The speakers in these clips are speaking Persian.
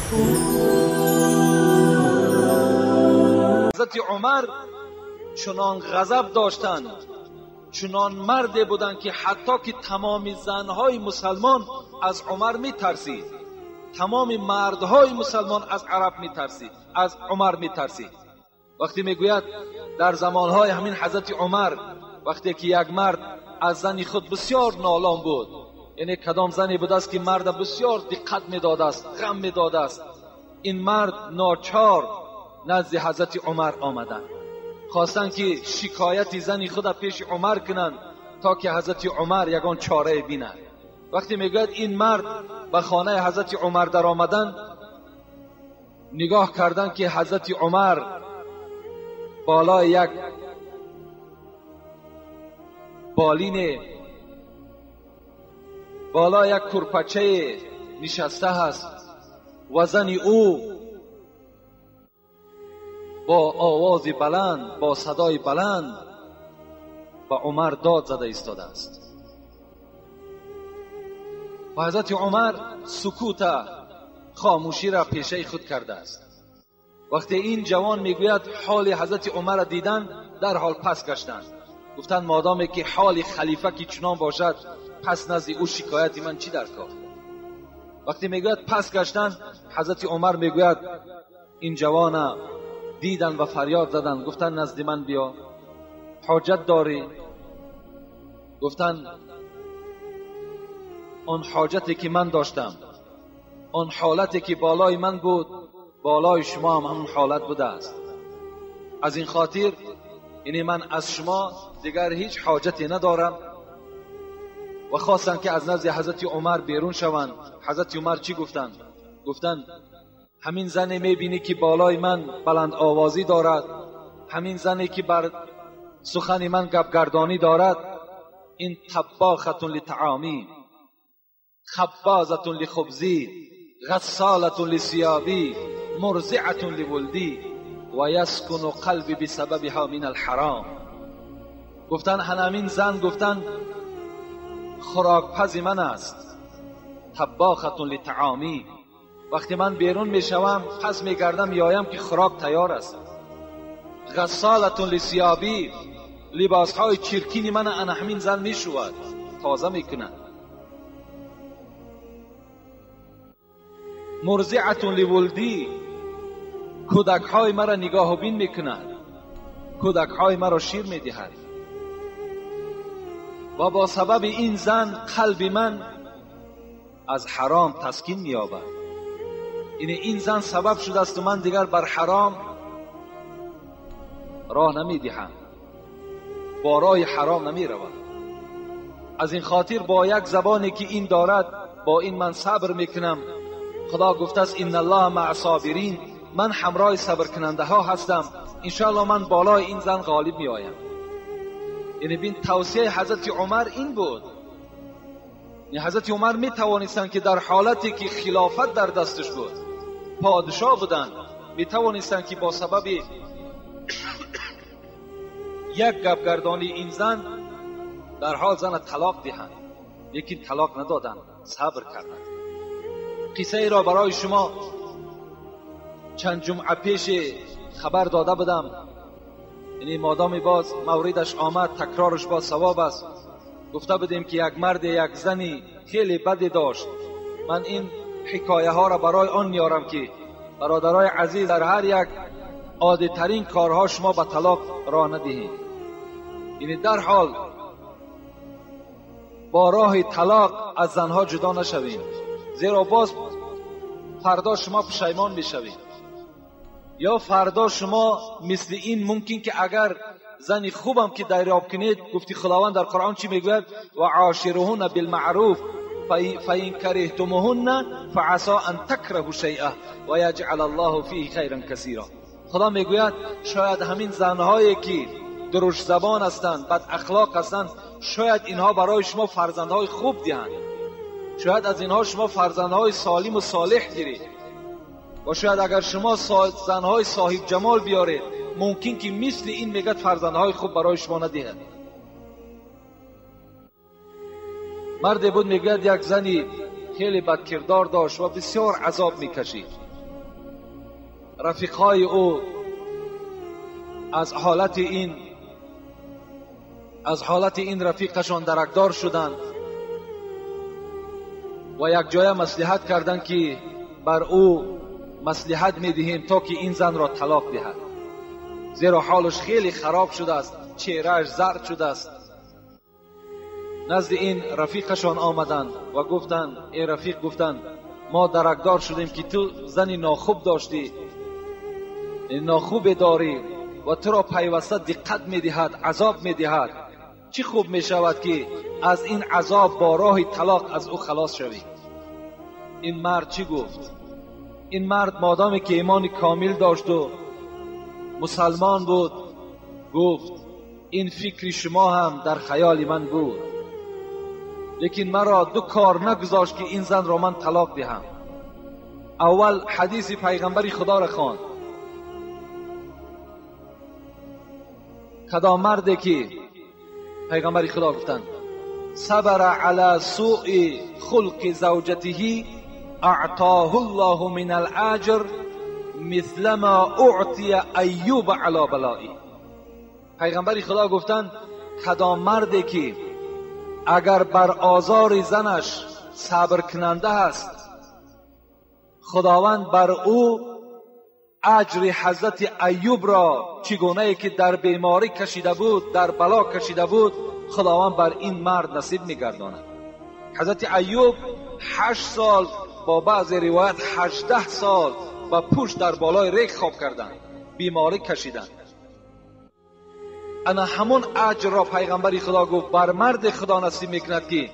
حضرت عمر چنان غضب داشتند، چنان مردی بودند که حتی که تمام زنهای مسلمان از عمر میترسید، تمام مردهای مسلمان از عرب میترسید، از عمر میترسید. وقتی میگوید در زمانهای همین حضرت عمر، وقتی که یک مرد از زنی خود بسیار نالان بود، یعنی کدام زنی بود است که مرد بسیار دقت میداده است، غم میداده است، این مرد ناچار نزد حضرت عمر آمدند، خواستند که شکایت زنی خود پیش عمر کنند تا که حضرت عمر یگان چاره بینند. وقتی میگوید این مرد به خانه حضرت عمر در آمدند، نگاه کردند که حضرت عمر بالای یک بالین، بالای یک کرپچه نشسته است و زن او با آواز بلند، با صدای بلند به عمر داد زده ایستاده است. و حضرت عمر سکوت، خاموشی را پیشه خود کرده است. وقتی این جوان میگوید حال حضرت عمر را دیدن، در حال پس گشتند، گفتند مادامی که حال خلیفه که چنان باشد، پس نزد او شکایت من چی در کار؟ وقتی میگوید پس گشتند، حضرت عمر میگوید این جوان دیدن و فریاد زدن، گفتن نزد من بیا، حاجت داری؟ گفتن آن حاجتی که من داشتم، آن حالتی که بالای من بود، بالای شما هم همون حالت بوده است. از این خاطر یعنی من از شما دیگر هیچ حاجتی ندارم. و خواستن که از نزد حضرت عمر بیرون شوند. حضرت عمر چی گفتند؟ گفتند همین زنی میبینی که بالای من بلند آوازی دارد، همین زنی که بر سخن من گپگردانی دارد، این طباخة لطعامی، خبازة لخبزی، غسالة لثیابی، مرضعة لولدی و یسکن قلبی بسببها من الحرام. گفتن همین زن، گفتن خوراکپز من است، طباخة لطعامی، وقتی من بیرون میشوم پس میگردم میایم که خوراک تیار است. غسالة لثیابی، لباسهای چرکین من انا همین زن میشود، تازه میکند. مرضعة لولدی، کودکهای مرا نگاه و بین میکند، کودکهای مرا شیر میدهد. و با سبب این زن قلب من از حرام تسکین مییابد. این زن سبب شده است و من دیگر بر حرام راه نمیدهم، با راه حرام نمیروم. از این خاطر با یک زبانی که این دارد، با این من صبر میکنم. خدا گفته است ان الله مع صابرین، من همراه صبر کننده ها هستم، انشاءالله من بالای این زن غالب می آیم. یعنی بین توصیه حضرت عمر این بود. یعنی حضرت عمر می توانستند که در حالتی که خلافت در دستش بود، پادشاه بودند، می توانستند که با سبب یک گپگردانی این زن در حال زن طلاق دهند، لیکن طلاق ندادند، صبر کردند. قصه ای را برای شما چند جمعه پیش خبر داده بودم، یعنی مادامی باز موردش آمد تکرارش با ثواب است. گفته بودیم که یک مرد یک زنی خیلی بدی داشت. من این حکایه ها را برای آن میارم که برادرای عزیز در هر یک عادی ترین کارها شما به طلاق راه ندهید. یعنی در حال با راه طلاق از زنها جدا نشویم، زیرا باز فردا شما پشیمان میشوید. یا فردا شما مثل این ممکن که اگر زنی خوبم که دریاب کنید، گفتی خداوند در قرآن چی میگوید؟ و عاشرهن بالمعروف فإن كرهتموهن فعسى ان تكرهوا شيئا و یجعل الله فیه خیرا کثیرا. خدا میگوید شاید همین زنهایی که درشت زبان هستند، بد اخلاق هستند، شاید اینها برای شما فرزندهای خوب دهند، شاید از اینها شما فرزندهای سالم و صالح گیرید. و شاید اگر شما زنهای صاحب جمال بیارید، ممکن که مثل این میگد فرزندهای خوب برای شما ندهد. مردی بود میگوید یک زنی خیلی بدکردار داشت و بسیار عذاب میکشید. رفیقای او از حالت این رفیقشان درکدار شدند و یک جای مصلحت کردند که بر او مصلحت میدهیم تا که این زن را طلاق دهد، زیرا حالش خیلی خراب شده است، چهرهش زرد شده است. نزد این رفیقشان آمدند و گفتند، این رفیق گفتند ما درکدار شدیم که تو زنی ناخوب داشتی، ناخوب داری و تو را پیوسته دقت میدهد، عذاب میدهد. چی خوب میشود که از این عذاب با راه طلاق از او خلاص شوی. این مرد چی گفت؟ این مرد مادامی که ایمان کامل داشت و مسلمان بود، گفت این فکر شما هم در خیال من بود، لیکن مرا دو کار نگذاشت که این زن را من طلاق دهم. اول حدیث پیغمبر خدا را خواند، کدام مردی که پیغمبر خدا گفتند صبر علی سوء خلق زوجته اعطاه الله من الاجر مثل ما اعطی ایوب علی بلائه. پیغمبر خدا گفتند کدام مردی که اگر بر آزار زنش صبر کننده است، خداوند بر او اجر حضرت ایوب را چگونه که در بیماری کشیده بود، در بلا کشیده بود، خداوند بر این مرد نصیب می‌گرداند. حضرت ایوب 8 سال، با بعض روایت 18 سال با پشت در بالای ریگ خواب کردند، بیماری کشیدند. انا همون اجر را پیغمبر خدا گفت بر مرد خدا نصیب میکند که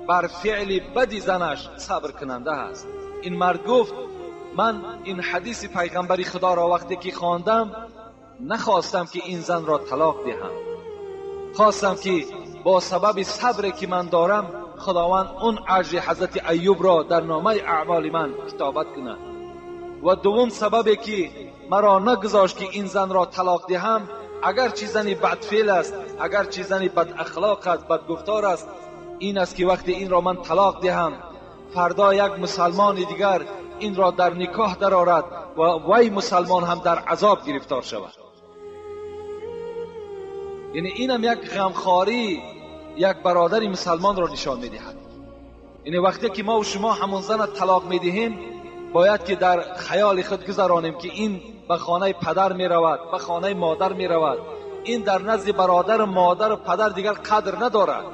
بر فعل بدی زنش صبر کننده است. این مرد گفت من این حدیث پیغمبر خدا را وقتی که خواندم نخواستم که این زن را طلاق دهم، خواستم که با سبب صبری که من دارم خداوند اون اجر حضرت ایوب را در نامه اعمال من کتابت کند. و دوم سببی که مرا نگذاشت که این زن را طلاق دهم، اگر چی زنی بدفعل است، اگر چی زنی بد اخلاق است، بد گفتار است، این است که وقتی این را من طلاق دهم فردا یک مسلمان دیگر این را در نکاح درآورد و وی مسلمان هم در عذاب گرفتار شود. یعنی اینم یک غمخواری یک برادر مسلمان را نشان میدهد. یعنی وقتی که ما و شما همون زن طلاق میدهیم باید که در خیال خود گذرانیم که این به خانه پدر می رود، به خانه مادر می رود، این در نزد برادر و مادر و پدر دیگر قدر ندارد.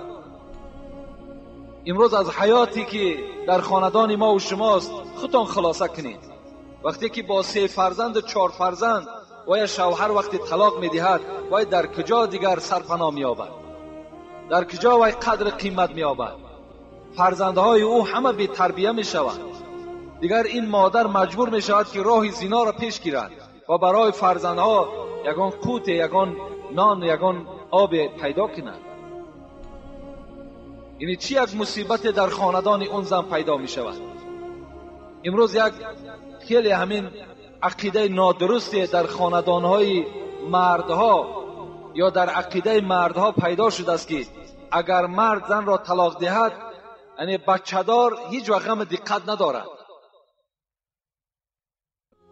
امروز از حیاتی که در خاندان ما و شماست خودتان خلاصه کنید. وقتی که با 3 فرزند و 4 فرزند و یا شوهر وقتی طلاق می دهد وای در کجا دیگر سرپناه می یابد؟ در کجا وای قدر قیمت می یابد؟ فرزندهای او همه بی تربیه می شوند. دیگر این مادر مجبور می شود که راه زنا را پیش گیرد و برای فرزندها یگان قوت، یگان نان، یگان آب پیدا کند. یعنی چی یک مصیبت در خاندان اون زن پیدا می شود. امروز یک خیلی همین عقیده نادرستی در خاندانهای مردها یا در عقیده مردها پیدا شده است که اگر مرد زن را طلاق دهد یعنی بچه‌دار هیچ وقت هم دقت ندارد،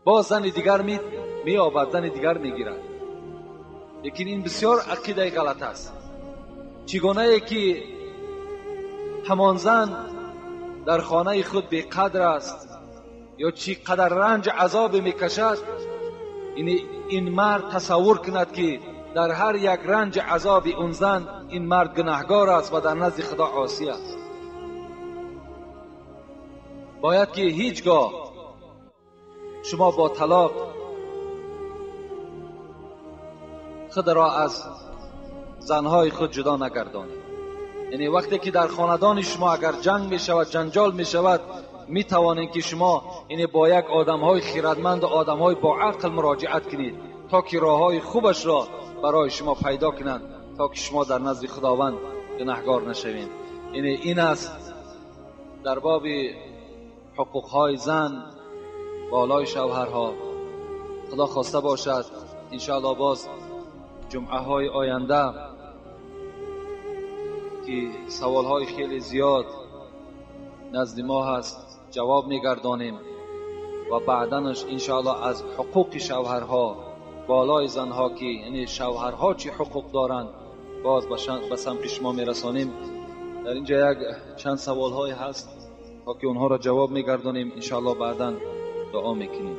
با زن دیگر می‌یابد، زن دیگر می‌گیرد. لیکن این بسیار عقیده غلط است. چگونه که همان زن در خانه خود بی قدر است یا چی قدر رنج عذاب میکشد، این مرد تصور کند که در هر یک رنج عذاب اون زن این مرد گناهکار است و در نزد خدا عاصی است. باید که هیچگاه شما با طلاق خود را از زنهای خود جدا نگردانید. یعنی وقتی که در خاندان شما اگر جنگ می شود، جنجال می شود، می توانید که شما یعنی با یک آدمهای خیرتمند و آدمهای با عقل مراجعت کنید تا که راههای خوبش را برای شما پیدا کنند تا که شما در نزد خداوند گناهکار نشوید. یعنی این است در باب حقوقهای زن بالای شوهرها. خدا خواسته باشد انشاءالله باز جمعه های آینده که سوالهای خیلی زیاد نزد ما هست جواب میگردانیم و بعدنش انشاءالله از حقوق شوهرها بالای زنها که یعنی شوهرها چی حقوق دارند باز به سمت شما میرسانیم. در اینجا یک چند سوال های هست تا که اونها را جواب میگردانیم، انشاءالله بعداً دعا میکنیم.